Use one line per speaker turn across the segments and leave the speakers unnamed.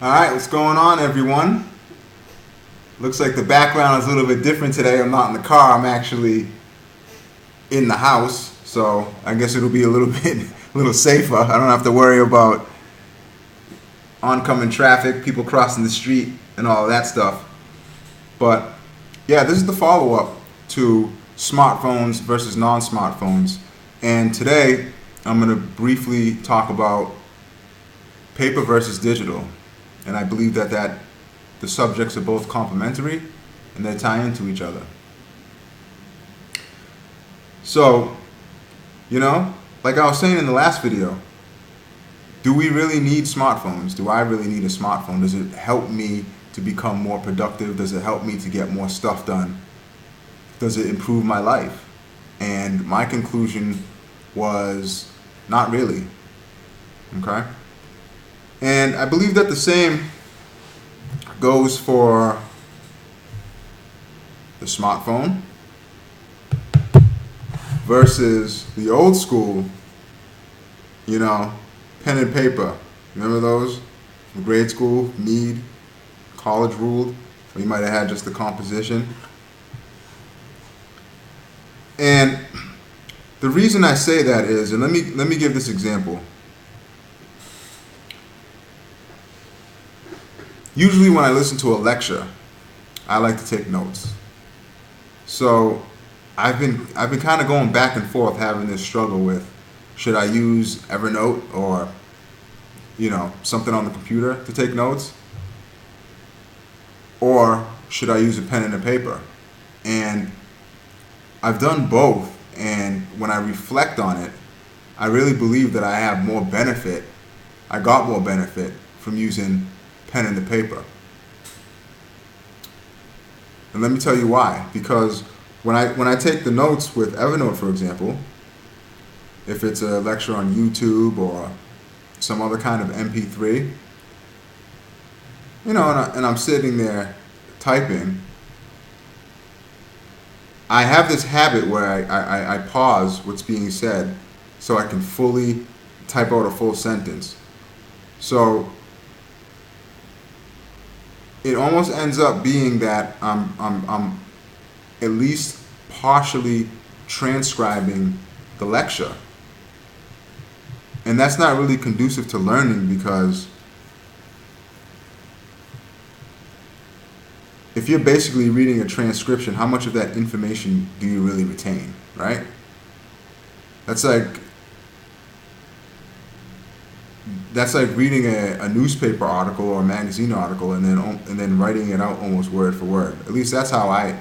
Alright, what's going on, everyone? Looks like the background is a little bit different today. I'm not in the car, I'm actually in the house, so I guess it'll be a little safer. I don't have to worry about oncoming traffic, people crossing the street, and all of that stuff. But yeah, this is the follow-up to smartphones versus non-smartphones. And today, I'm going to briefly talk about paper versus digital. And I believe that the subjects are both complementary and they tie into each other. So, like I was saying in the last video, do we really need smartphones? Do I really need a smartphone? Does it help me to become more productive? Does it help me to get more stuff done? Does it improve my life? And my conclusion was not really. Okay? And I believe that the same goes for the smartphone versus the old school, pen and paper. Remember those? In grade school, Mead, college ruled, or you might have had just the composition. And the reason I say that is, and let me give this example. Usually when I listen to a lecture, I like to take notes. So I've been kind of going back and forth having this struggle with, should I use Evernote or something on the computer to take notes, or should I use a pen and a paper? And I've done both, and when I reflect on it, I really believe that I have more benefit. I got more benefit from using pen and the paper. And let me tell you why. Because when I take the notes with Evernote, for example, if it's a lecture on YouTube or some other kind of MP3, and I'm sitting there typing, I have this habit where I pause what's being said so I can fully type out a full sentence. So it almost ends up being that I'm at least partially transcribing the lecture. And that's not really conducive to learning, because if you're basically reading a transcription, how much of that information do you really retain, right? That's like reading a newspaper article or a magazine article and then writing it out almost word for word. At least that's how I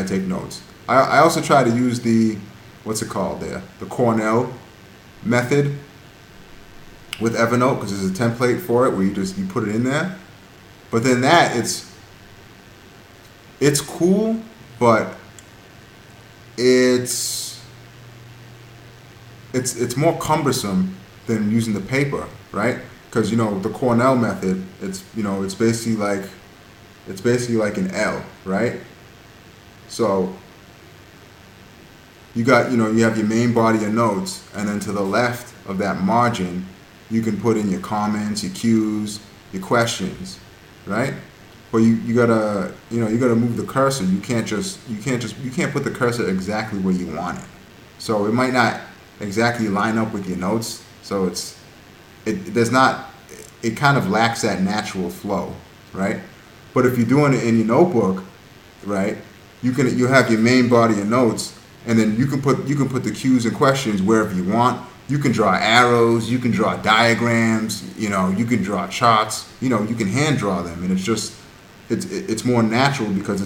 take notes. I also try to use the Cornell method with Evernote, because there's a template for it where you put it in there. But then it's cool, but it's more cumbersome than using the paper, right? Because the Cornell method, it's basically like an L, right? So you have your main body of notes, and then to the left of that margin, you can put in your comments, your cues, your questions, right? But you gotta move the cursor. You can't put the cursor exactly where you want it. So it might not exactly line up with your notes. So it kind of lacks that natural flow, right? But if you're doing it in your notebook, right, you have your main body of notes, and then you can put the cues and questions wherever you want. You can draw arrows, you can draw diagrams, you can draw charts, you can hand draw them, and it's more natural, because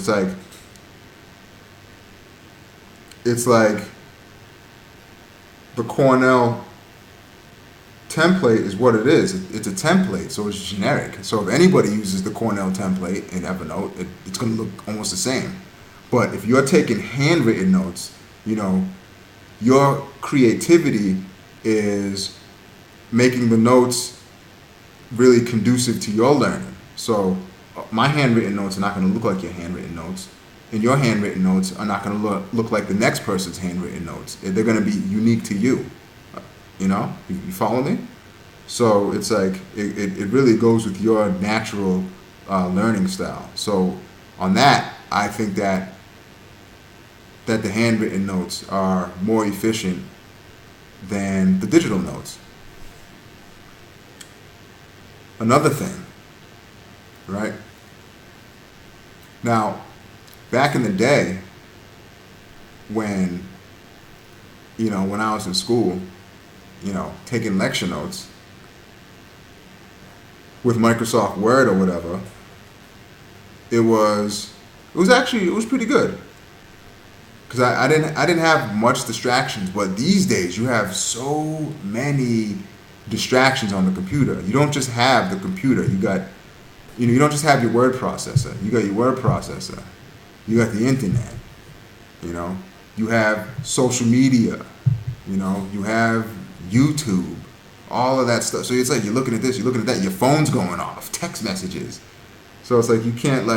it's like the Cornell template is what it is. It's a template, so it's generic. So if anybody uses the Cornell template in Evernote, it's going to look almost the same. But if you're taking handwritten notes, your creativity is making the notes really conducive to your learning. So my handwritten notes are not going to look like your handwritten notes, and your handwritten notes are not going to look like the next person's handwritten notes. They're going to be unique to you. You follow me? So it's like it really goes with your natural learning style. So on that, I think that the handwritten notes are more efficient than the digital notes. Another thing, right? Now, back in the day, when when I was in school, taking lecture notes with Microsoft Word or whatever, it was pretty good because I didn't have much distractions. But these days, you have so many distractions on the computer. You don't just have the computer. You don't just have your word processor. You got your word processor. You got the internet. You know, you have social media. You have YouTube. All of that stuff. So it's like you're looking at this, you're looking at that. Your phone's going off. Text messages. So it's like you can't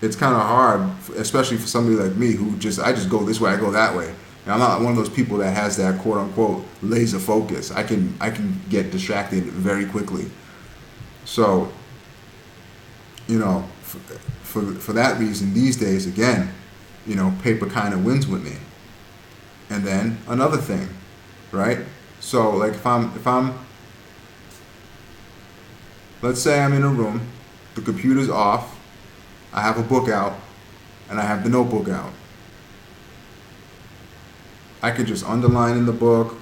it's kind of hard, especially for somebody like me who I just go this way, I go that way. And I'm not one of those people that has that quote unquote laser focus. I can get distracted very quickly. So, for that reason, these days again, paper kind of wins with me. And then another thing, right? So like if I'm let's say I'm in a room, the computer's off, I have a book out, and I have the notebook out. I can just underline in the book.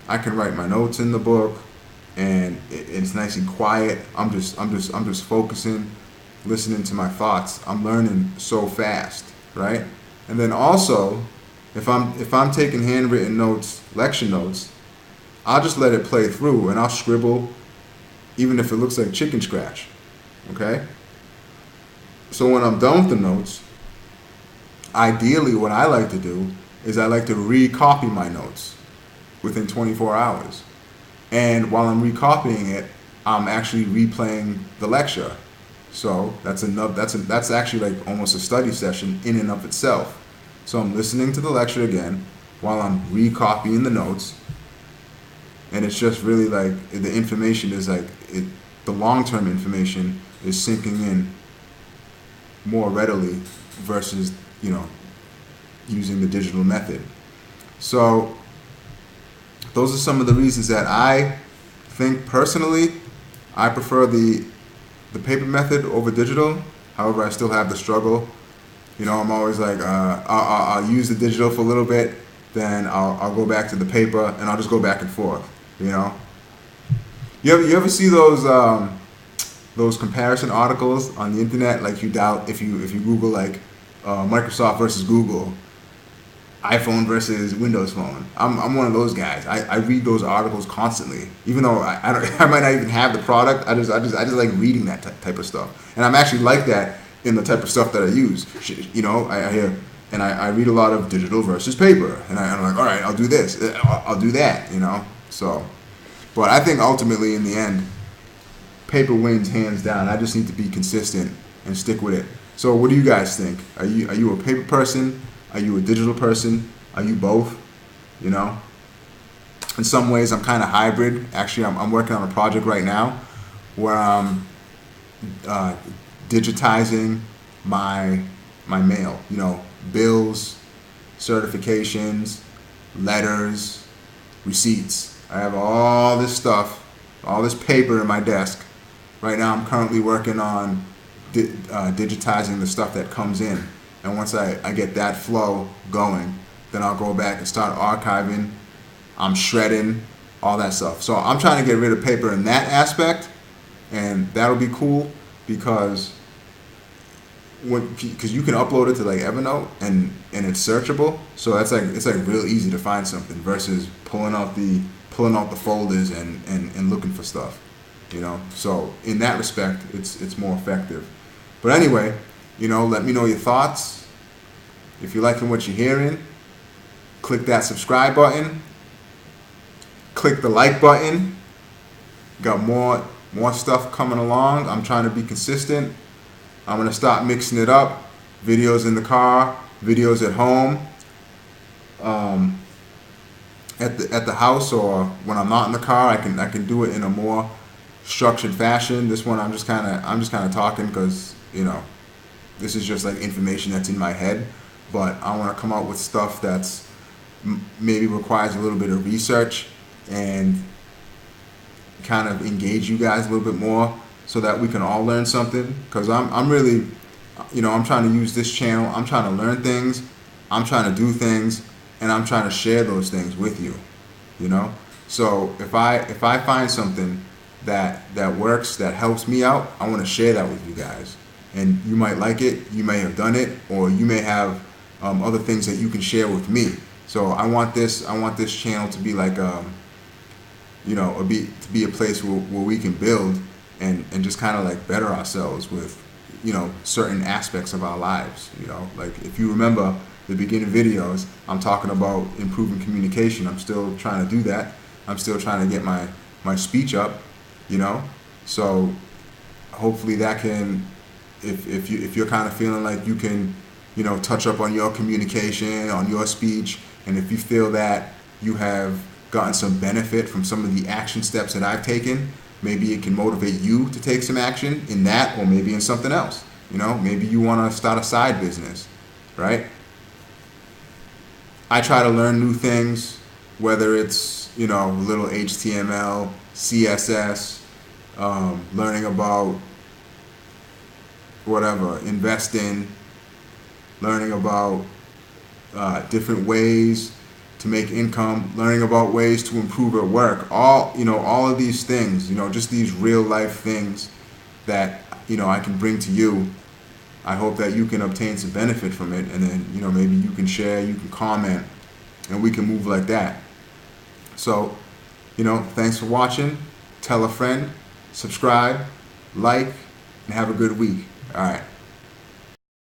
I can write my notes in the book, and it's nice and quiet. I'm just focusing, listening to my thoughts. I'm learning so fast, right? And then also, if I'm taking handwritten notes, lecture notes, I'll just let it play through, and I'll scribble, even if it looks like chicken scratch. Okay? So when I'm done with the notes, ideally what I like to do is I like to recopy my notes within 24 hours. And while I'm recopying it, I'm actually replaying the lecture. So that's actually like almost a study session in and of itself. So I'm listening to the lecture again while I'm recopying the notes. And it's just really like the information is the long-term information is sinking in more readily versus, using the digital method. So those are some of the reasons that I think personally I prefer the paper method over digital. However, I still have the struggle. I'm always like, I'll use the digital for a little bit, then I'll go back to the paper, and I'll just go back and forth. You ever see those comparison articles on the internet? Like you doubt if you Google Microsoft versus Google, iPhone versus Windows Phone. I'm one of those guys. I read those articles constantly, even though I might not even have the product. I just like reading that type of stuff, and I'm actually like that in the type of stuff that I use. I hear and I read a lot of digital versus paper, and I'm like, all right, I'll do this, I'll do that. So, but I think ultimately in the end, paper wins hands down. I just need to be consistent and stick with it. So what do you guys think? Are you a paper person? Are you a digital person? Are you both? In some ways I'm kind of hybrid. Actually, I'm working on a project right now where I'm digitizing my mail. Bills, certifications, letters, receipts. I have all this stuff, all this paper in my desk. Right now I'm currently working on digitizing the stuff that comes in. And once I get that flow going, then I'll go back and start archiving. I'm shredding, all that stuff. So I'm trying to get rid of paper in that aspect, and that'll be cool because you can upload it to like Evernote and it's searchable. So it's like real easy to find something versus pulling out the folders and looking for stuff. So in that respect, it's more effective. But anyway, let me know your thoughts. If you're liking what you're hearing, click that subscribe button. Click the like button. Got more stuff coming along. I'm trying to be consistent. I'm going to start mixing it up. Videos in the car, videos at home. at the house, or when I'm not in the car, I can do it in a more structured fashion. This one I'm just kind of talking because this is just like information that's in my head, but I want to come out with stuff that's maybe requires a little bit of research and kind of engage you guys a little bit more so that we can all learn something. Because I'm really, I'm trying to use this channel. I'm trying to learn things. I'm trying to do things, and I'm trying to share those things with you. So if I find something that works, that helps me out, I want to share that with you guys. And you might like it, you may have done it, or you may have other things that you can share with me. So I want this channel to be like to be a place where we can build and just kind of like better ourselves with certain aspects of our lives. Like if you remember the beginning videos, I'm talking about improving communication. I'm still trying to do that. I'm still trying to get my speech up. So hopefully that can, if you're kind of feeling like you can touch up on your communication, on your speech, and if you feel that you have gotten some benefit from some of the action steps that I've taken, maybe it can motivate you to take some action in that, or maybe in something else. Maybe you want to start a side business, right? I try to learn new things, whether it's little HTML, CSS, learning about whatever, investing, learning about different ways to make income, learning about ways to improve at work, all of these things, just these real life things that I can bring to you. I hope that you can obtain some benefit from it, and then maybe you can share, you can comment, and we can move like that. So thanks for watching. Tell a friend, subscribe, like, and have a good week. All right.